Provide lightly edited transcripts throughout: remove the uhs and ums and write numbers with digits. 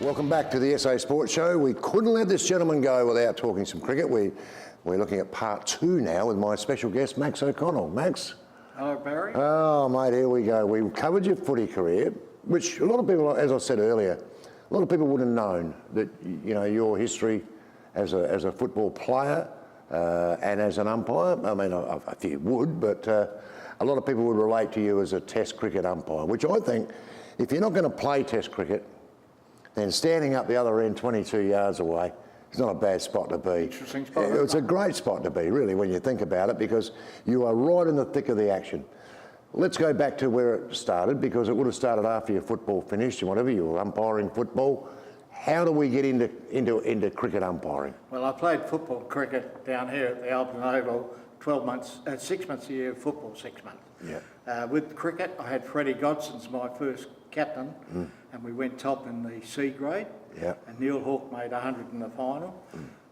Welcome back to the SA Sports Show. We couldn't let this gentleman go without talking some cricket. We're looking at part 2 now with my special guest, Max O'Connell. Max? Hello, Barry. Oh, mate, here we go. We covered your footy career, which a lot of people, as I said earlier, a lot of people wouldn't have known that, you know, your history as a football player and as an umpire. I mean, a few would, but a lot of people would relate to you as a Test cricket umpire, which I think, if you're not going to play Test cricket, then standing up the other end 22 yards away is not a bad spot to be. Interesting spot. It's a great spot to be, really, when you think about it, because you are right in the thick of the action. Let's go back to where it started, because it would have started after your football finished and whatever, you were umpiring football. How do we get into cricket umpiring? Well, I played football cricket down here at the Albion Oval 12 months, 6 months a year, football 6 months. Yeah. With cricket, I had Freddie Godson's my first captain, and we went top in the C grade. Yeah. And Neil Hawke made 100 in the final.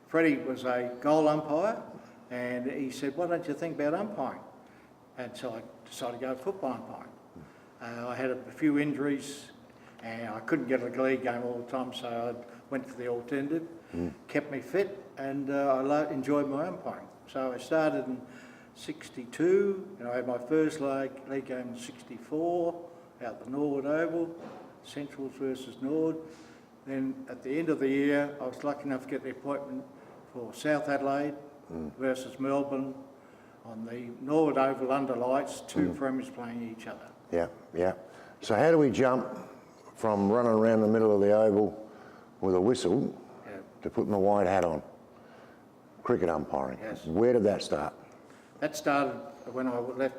Freddie was a goal umpire, and he said, "Why don't you think about umpiring?" And so I decided to go football umpiring. I had a few injuries, and I couldn't get a league game all the time, so I went for the alternative. Kept me fit, and I enjoyed my umpiring. So I started in 62, and I had my first league game in 64, out the Norwood Oval, Centrals versus Nord. Then at the end of the year, I was lucky enough to get the appointment for South Adelaide versus Melbourne on the Norwood Oval under lights, two premiers playing each other. Yeah, yeah. So how do we jump from running around the middle of the oval with a whistle to putting the white hat on? Cricket umpiring. Yes. Where did that start? That started when I left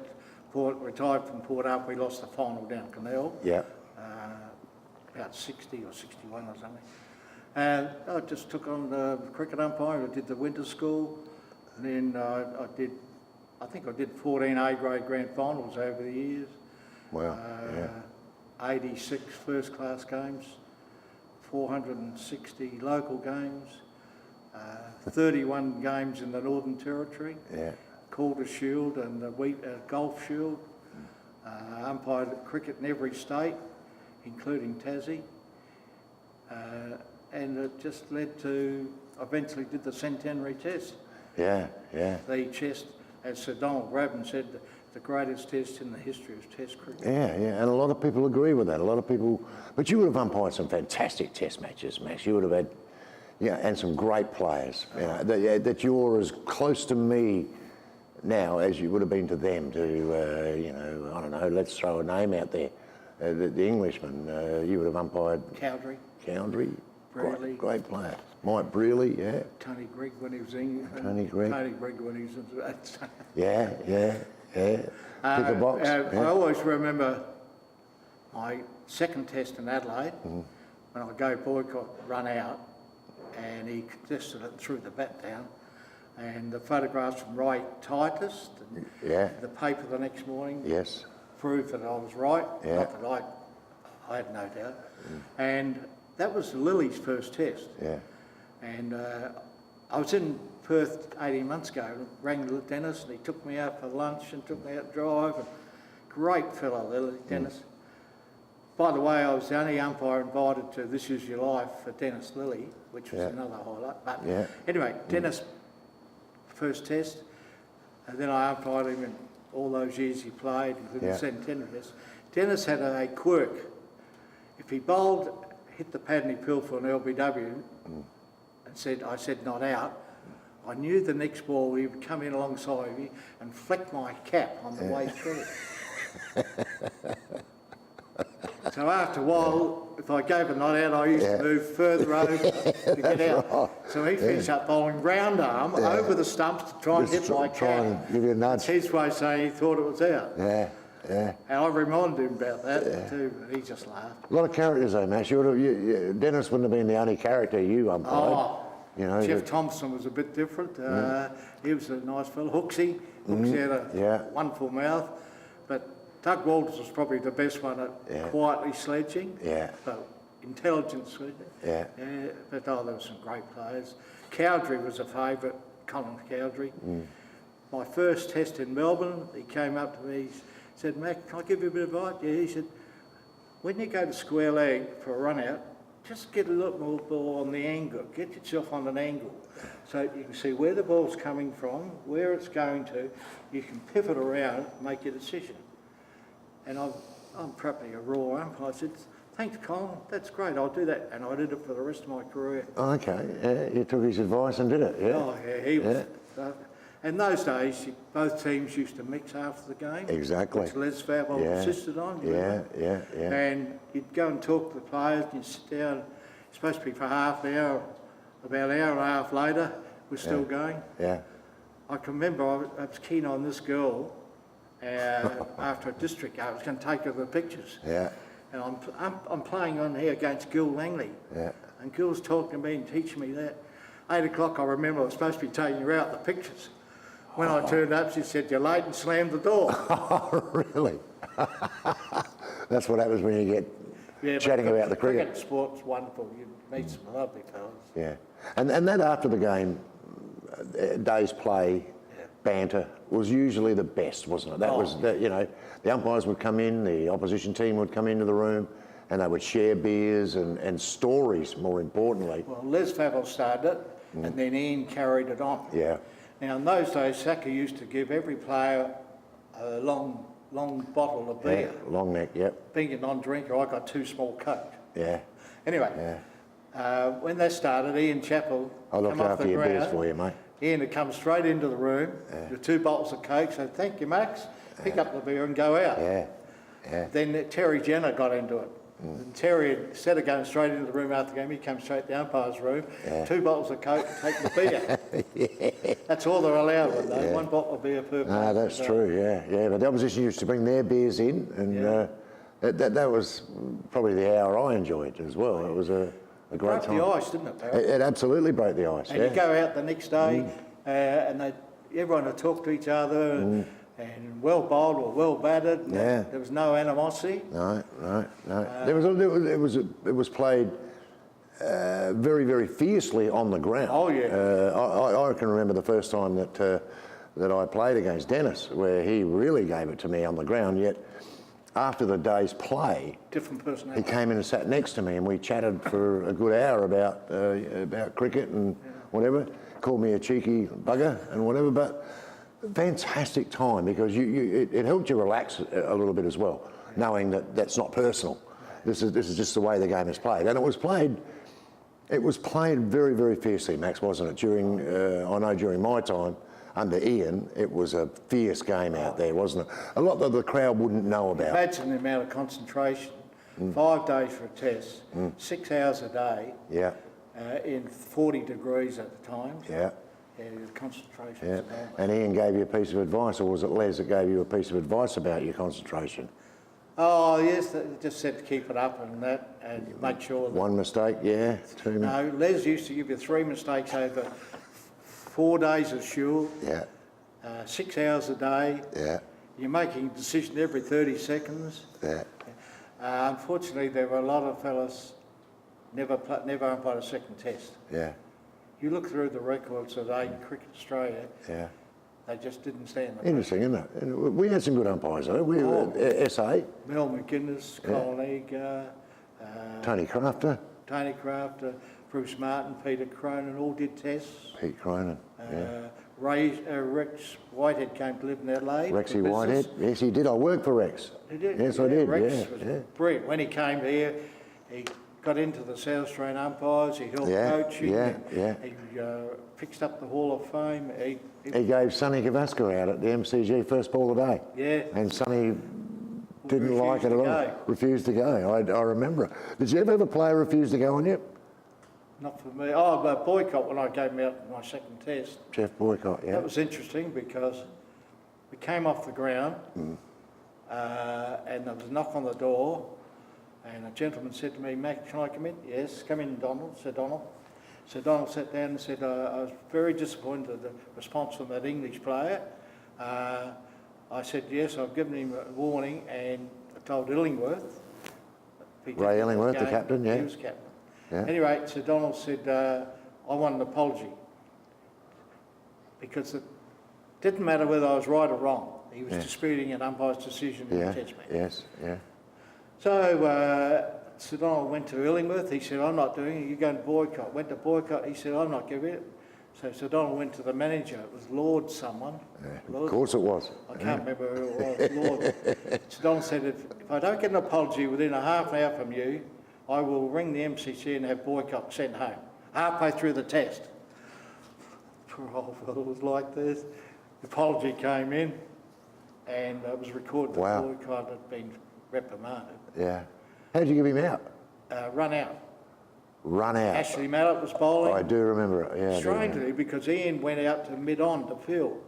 Port, retired from Port Up. We lost the final down Canal. Yeah. About 60 or 61 or something. And I just took on the cricket umpiring. I did the winter school, and then I think I did 14 A-grade grand finals over the years. Wow, 86 first-class games, 460 local games, 31 games in the Northern Territory, Calder Shield and the Golf Shield, umpired cricket in every state, including Tassie, and it just led to, eventually did the Centenary Test. Yeah, yeah. The test, as Sir Donald Bradman said, the greatest test in the history of Test cricket. Yeah, yeah, and a lot of people agree with that. A lot of people, but you would have umpired some fantastic Test matches, Max. You would have had, and some great players. You know, that you're as close to me now as you would have been to them. To I don't know. Let's throw a name out there. The Englishman, you would have umpired. Cowdrey. Brearley. Great player. Mike Brearley, yeah. Tony Grigg when he was in. Tony Grigg. Tony Grigg when he was in. Yeah. Pick a box. I always remember my second Test in Adelaide, when I go boycott, run out, and he contested it and threw the bat down. And the photographs from Ray Titus, the paper the next morning, proved that I was right. Not that I had no doubt. And that was Lily's first Test. Yeah. And I was in Perth 18 months ago, rang Dennis, and he took me out for lunch and took me out to drive. And great fellow, Lily, Dennis. By the way, I was the only umpire invited to This Is Your Life for Dennis Lilly, which was another highlight. But anyway, Dennis, first Test, and then I umpired him in all those years he played, including the Centenary Test. Dennis had a quirk. If he bowled, hit the pad and he peeled for an LBW, and I said not out, I knew the next ball he would come in alongside me and fleck my cap on the way through. So after a while, if I gave a not out, I used to move further over to get out. Right. So he finished up bowling round arm over the stumps to try and hit my cap. Try and give you a nudge. His way saying he thought it was out. Yeah. And I reminded him about that too, but he just laughed. A lot of characters though, Max. Dennis wouldn't have been the only character you umpired. Jeff Thompson was a bit different. He was a nice fellow. Hooksy had a wonderful mouth. But Doug Walters was probably the best one at quietly sledging. So intelligent sledging. But there were some great players. Cowdrey was a favourite, Colin Cowdrey. My first Test in Melbourne, he came up to me, he said, "Mac, can I give you a bit of advice?" Yeah, he said, "When you go to square leg for a run out, just get a little more ball on the angle, get yourself on an angle so you can see where the ball's coming from, where it's going to, you can pivot around, make your decision. And I'm probably a raw umpire. I said, thanks Colin, that's great, I'll do that. And I did it for the rest of my career. Okay, yeah, you took his advice and did it, yeah? Oh yeah, he was. In those days, both teams used to mix after the game. Exactly. Which Les Fabel insisted on. Yeah. And you'd go and talk to the players, and you'd sit down, it's supposed to be for half an hour, about an hour and a half later, we're still going. Yeah. I can remember I was keen on this girl after a district game. I was going to take her the pictures. Yeah. And I'm playing on here against Gil Langley. Yeah. And Gil's talking to me and teaching me that. 8 o'clock, I remember I was supposed to be taking her out the pictures. When I turned up, she said, "You're late," and slammed the door. Oh, really? That's what happens when you get chatting about the cricket. Sport's wonderful. You meet some lovely fellas. Yeah. And that after the game, day's play, banter, was usually the best, wasn't it? That was, you know, the umpires would come in, the opposition team would come into the room, and they would share beers and stories, more importantly. Well, Les Fabel started it, and then Ian carried it on. Yeah. Now, in those days, Saka used to give every player a long bottle of beer. Yeah, long neck, yep. Being a non-drinker, I got 2 small Coke. Yeah. Anyway, when that started, Ian Chappell I looked after your beers for you, mate. Ian had come straight into the room with 2 bottles of Coke, said, "Thank you, Max," pick up the beer and go out. Yeah. Then Terry Jenner got into it. And Terry, instead of going straight into the room after the game, he came straight to the umpire's room, 2 bottles of Coke, and take the beer. That's all they're allowed with, though. 1 bottle of beer per player. No, that's true, yeah. But the opposition used to bring their beers in, and that was probably the hour I enjoyed as well. It was a great time. Broke the ice, didn't it, Barry? It absolutely broke the ice, And you go out the next day, and everyone would talk to each other, and well bowled or well batted. Yeah. There was no animosity. No. It was played very, very fiercely on the ground. Oh, yeah. I can remember the first time that I played against Dennis, where he really gave it to me on the ground. Yet after the day's play, Different he personality. came in and sat next to me, and we chatted for a good hour about cricket and whatever. Called me a cheeky bugger and whatever, but fantastic time, because it helped you relax a little bit as well, knowing that that's not personal. This is just the way the game is played, and it was played very, very fiercely, Max, wasn't it? I know during my time under Ian, it was a fierce game out there, wasn't it? A lot that the crowd wouldn't know about. Imagine the amount of concentration. 5 days for a test, 6 hours a day, Yeah, in 40 degrees at the time. yeah. Yeah, the concentration. Yeah, was enormous. and Ian gave you a piece of advice, or was it Les that gave you a piece of advice about your concentration? Oh yes, they just said to keep it up and make sure. That, 1 mistake, yeah, 2 no, Les used to give you 3 mistakes over 4 days of shul, Yeah, 6 hours a day. yeah, You're making a decision every 30 seconds. yeah. Unfortunately, there were a lot of fellas never umpired a second test. Yeah, You look through the records of Cricket Australia, yeah. they just didn't stand the Interesting, isn't it? And we had some good umpires, though. We SA, Mel McGuinness, Colin Eager, Tony Crafter, Tony Crafter, Bruce Martin, Peter Cronin, all did tests. Pete Cronin, Rex Whitehead came to live in Adelaide. Rexy for business. Whitehead. Yes, he did. I worked for Rex. He did? Yes, I did. Rex Yeah, was yeah. brilliant. When he came here, he got into the South Australian umpires, he helped Yeah, coaching, yeah. he fixed up the Hall of Fame. He gave Sonny Gavaskar out at the MCG first ball of the day. Yeah. And Sonny didn't like it at all. Go. Refused to go. I remember it. Did you ever have a player refuse to go on you? Not for me. Oh, but boycott when I gave him out my second test. Jeff Boycott, yeah. That was interesting because we came off the ground and there was a knock on the door and a gentleman said to me, "Mac, can I come in?" "Yes, come in, Donald," said Donald. So Donald sat down and said, "I was very disappointed at the response from that English player." I said, "Yes, I've given him a warning," and I told Illingworth. Ray Illingworth, the captain, yeah. He was captain. Yeah. Anyway, so Donald said, "I want an apology," because it didn't matter whether I was right or wrong. He was disputing an umpire's decision in the test match. Yes, yeah. So Sir Donald went to Illingworth. He said, I'm not doing it. You're going to boycott. Went to boycott. He said, I'm not giving it. So Sir Donald went to the manager. It was Lord someone. Yeah, Lord. of course it was. I can't remember who it was. Lord. Sir Donald said, if I don't get an apology within a half an hour from you, I will ring the MCC and have boycott sent home. Halfway through the test. Poor old fellow was like this. The apology came in and it was recorded that Wow. boycott had been reprimanded. Yeah. How'd you give him out? Run out. Run out. Ashley Mallett was bowling. I do remember it, yeah. I do Strangely, because Ian went out to mid-on to field.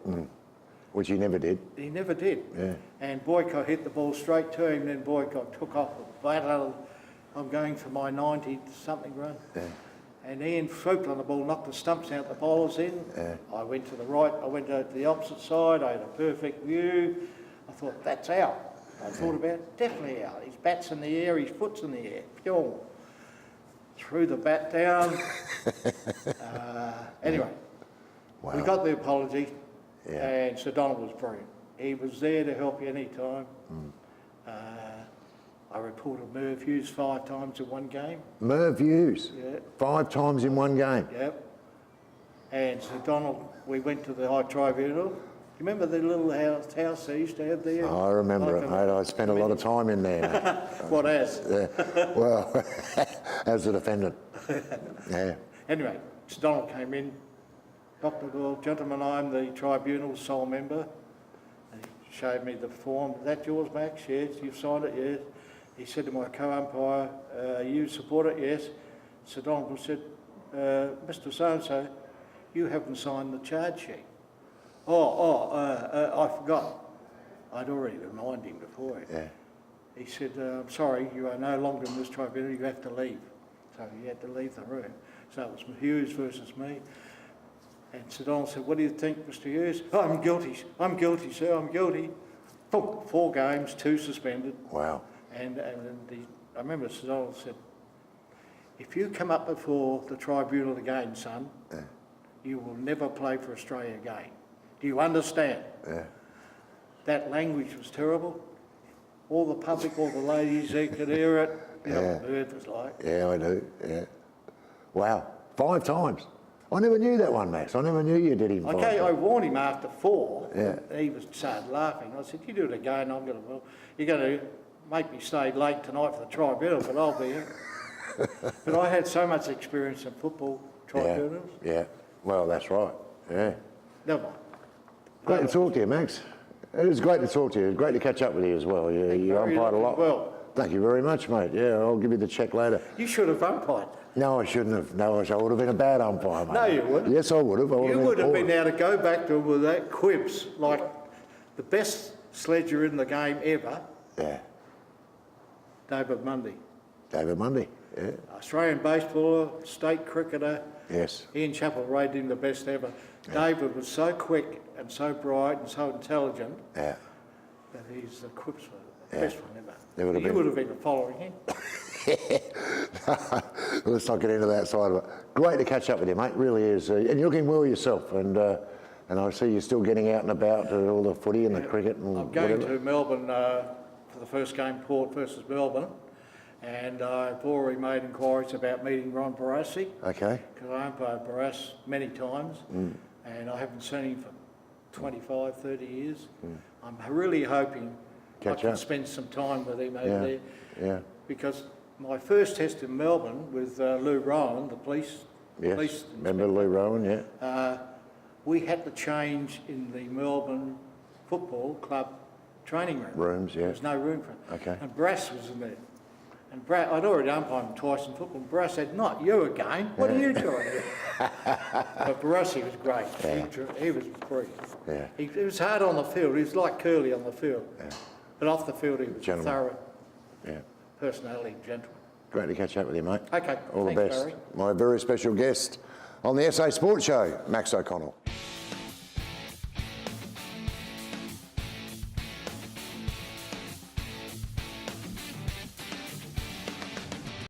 Which he never did. He never did. Yeah. And Boycott hit the ball straight to him, then Boycott took off the battle. I'm going for my 90-something run. Yeah. And Ian swooped on the ball, knocked the stumps out, the bowlers in. Yeah. I went to the right, I went to the opposite side, I had a perfect view. I thought, that's out. I thought about it, definitely out. His bat's in the air, his foot's in the air. Pure. Threw the bat down. Anyway, Wow. we got the apology, Yeah. and Sir Donald was brilliant. He was there to help you any time. I reported Merv Hughes 5 times in one game. Merv Hughes. Yeah. 5 times in one game. Yep. And Sir Donald, we went to the High Tribunal. You remember the little house they used to have there? I remember Like it, mate. I spent a lot of time in there. What as? Yeah. Well, as a defendant. Yeah. Anyway, Sir Donald came in. Dr. Well, gentlemen, I'm the tribunal sole member. And he showed me the form. Is that yours, Max? Yes. You've signed it? Yes. He said to my co-umpire, you support it? Yes. Sir Donald said, Mr. So-and-so, you haven't signed the charge sheet. I forgot. I'd already reminded him before. Yeah. He said, I'm sorry, you are no longer in this tribunal, you have to leave. So he had to leave the room. So it was Hughes versus me. And Sir Donald said, what do you think, Mr. Hughes? Oh, I'm guilty, sir, I'm guilty. 4 games, 2 suspended. Wow. And I remember Sir Donald said, if you come up before the tribunal again, son, you will never play for Australia again. Do you understand? Yeah. That language was terrible. All the public, all the ladies, they could hear it. You know what Merv was like. Yeah, I do. Yeah. Wow. 5 times. I never knew that one, Max. I never knew you did him 5 Okay, I times. warned him after 4. Yeah. He started laughing. I said, you do it again, I'm going to, well, you're going to make me stay late tonight for the tribunal, but I'll be here. But I had so much experience in football tribunals. Yeah. Well, that's right. Yeah. Never mind. Great to talk to you, Max. It was great to talk to you. It was great to catch up with you as well. You umpired a lot. Well, Thank you very much, mate. Yeah, I'll give you the check later. you should have umpired. No, I shouldn't have. No, I would have been a bad umpire, mate. No, you wouldn't. Yes, I would have. You would have poor. been able to go back to with that quibs, like the best sledger in the game ever, Yeah. David Mundy. David Mundy. Yeah. Australian baseballer, state cricketer. Yes. Ian Chappell rated him the best ever. David was so quick and so bright and so intelligent Yeah. that his quips were the best one ever. There would have You been- would have been following him. Let's not get into that side of it. Great to catch up with you, mate. Really is. And you're looking well yourself. And I see you're still getting out and about to all the footy and the cricket and I'm going whatever. to Melbourne for the first game, Port versus Melbourne. And I've already made inquiries about meeting Ron Barassi, Okay. because I umpired Barras many times, and I haven't seen him for 25, 30 years. I'm really hoping Catch I can up. spend some time with him over Yeah. there, Yeah. because my first test in Melbourne with Lou Rowan, the police Yes. Remember Lou Rowan? Yeah. we had to change in the Melbourne Football Club training room. Rooms. There Yeah. was no room for it. Okay. And Brass was in there. And I'd already umpired him twice in football. And Brass said, not you again. What are you doing here? But Barassi was great. He was brilliant. Yeah. He was hard on the field. He was like Curly on the field. But off the field, he was a Gentleman. thorough Yeah. personality, gentleman. Great to catch up with you, mate. Okay, All the thanks, best. Barry. My very special guest on the SA Sports Show, Max O'Connell.